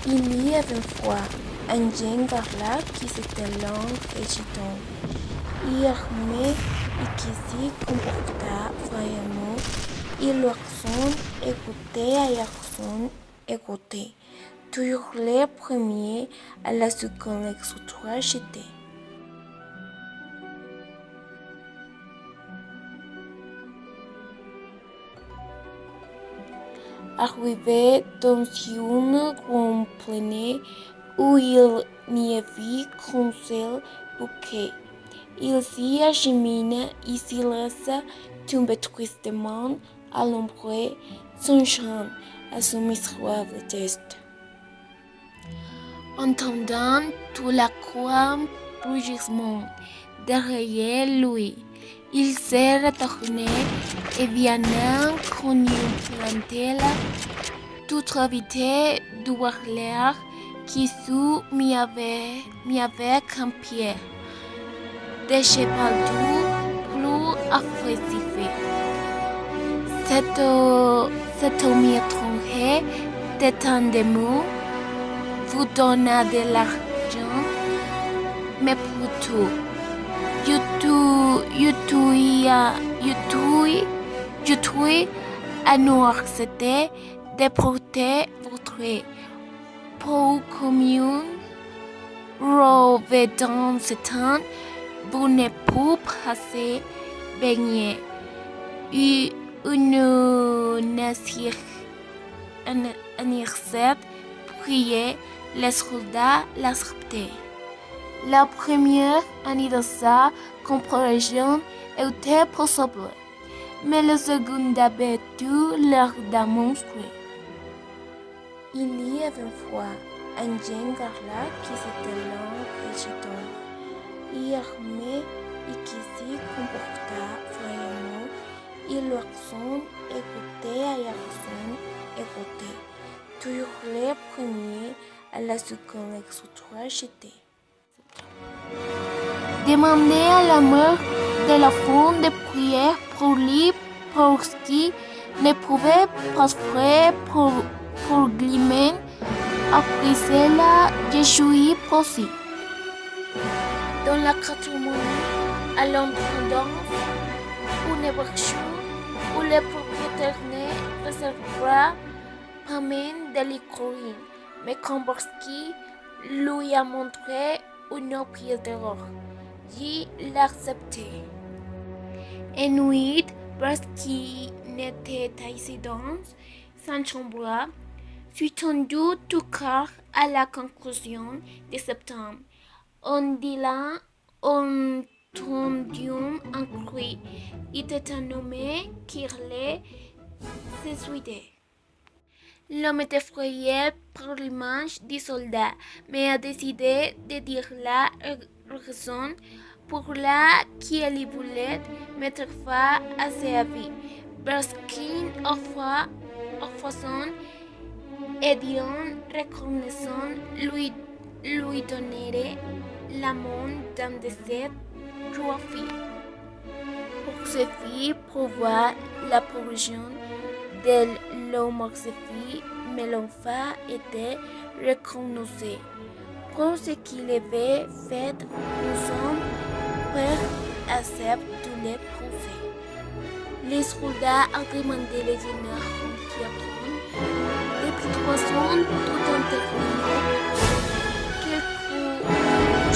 Il y avait une fois un jeune garçon qui s'était long et gitan, armé et qui s'y comporta vraiment. Et le garçon écoutait et le garçon écoutait. Toujours les premiers à la seconde extra jeté. Arrivé dans une grande plaine où il n'y avait qu'un seul bouquet, il s'y achemina et s'y laissa tomber tristement à l'ombre, songeant à son misérable geste. Entendant tout la croix brugissement derrière lui, il s'est retourné et viennent qu'on y plantait toute la vitesse du l'air qui sous m'y avait campié. Des chevaux plus affressifs. Cet homme étranger détendez-vous, vous donna de l'argent, mais plutôt, je tue à nous accepter de porter votre peau commune, revêtant ce temps, vous ne pouvez passer baigner. Une anniversaire priait, les soldats l'acceptaient. La première année de sa comparaison était possible, mais la seconde avait tout l'air d'un monstre. Il y avait une fois un jeune garçon qui s'était long et gitan, armé et qui s'y comporta vraiment. Et le garçon écoutait et le garçon écoutait. Toujours les premiers à la seconde extra jeté. Demandez à la mère de la fond de prière pour lui parce qu'il ne pouvait pas faire pour lui-même. Après cela, je suis possible. Dans la cathédrale, à l'indépendance, une voiture où le propriétaire ne réservera pas même de l'écorine, mais Komborski lui a montré une pièce d'or. Il l'accepté. Ensuite, parce qu'il n'était assis dans sa chambre, suis tendu tout cœur à la conclusion de septembre. On dit là, on entendium un cri. Il était un homme qui allait se suicider. L'homme était effrayé par l'image du soldat, mais a décidé de dire la raison pour laquelle il voulait mettre fin à sa vie. Parce qu'une offrande et d'une reconnaissance lui donnerait la main d'un de ses trois filles. Pour ses filles, prouva la parution de l'homophobie, mais l'enfant était reconnu. Pour ce qu'il avait fait, nous sommes prêts à accepter tous les procès. Les soldats ont demandé les généraux qui attendent depuis 3 ans tout intervenu. Quelques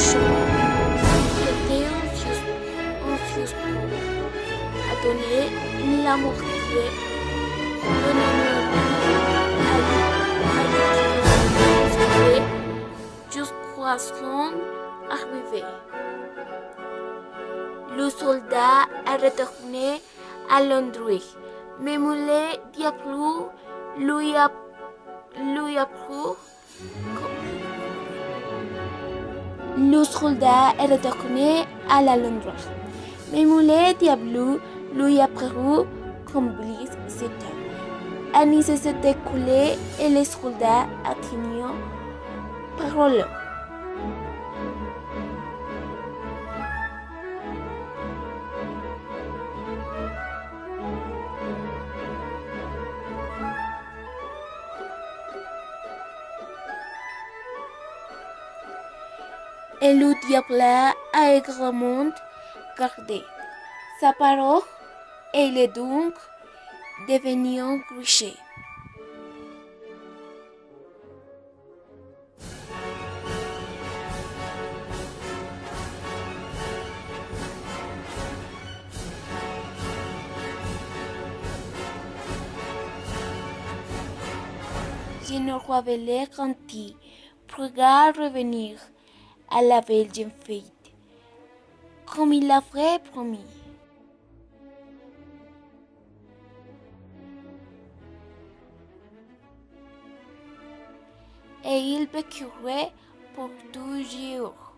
jours, il était anxieux à donner la moitié de jusqu'à son arrivée. Le soldat a retourné à Londres, mais le diable lui a pris. Le soldat est retourné à la Londres, mais le diable lui a pris complice. Annie s'est écoulée et les soldats atteignirent parole. Et le diable a également gardé sa parole et il est donc devenu riche. Je ne revelai garanti pourra revenir à la belle jeune fille, comme il l'avait promis. Et il vécurait pour 2 jours.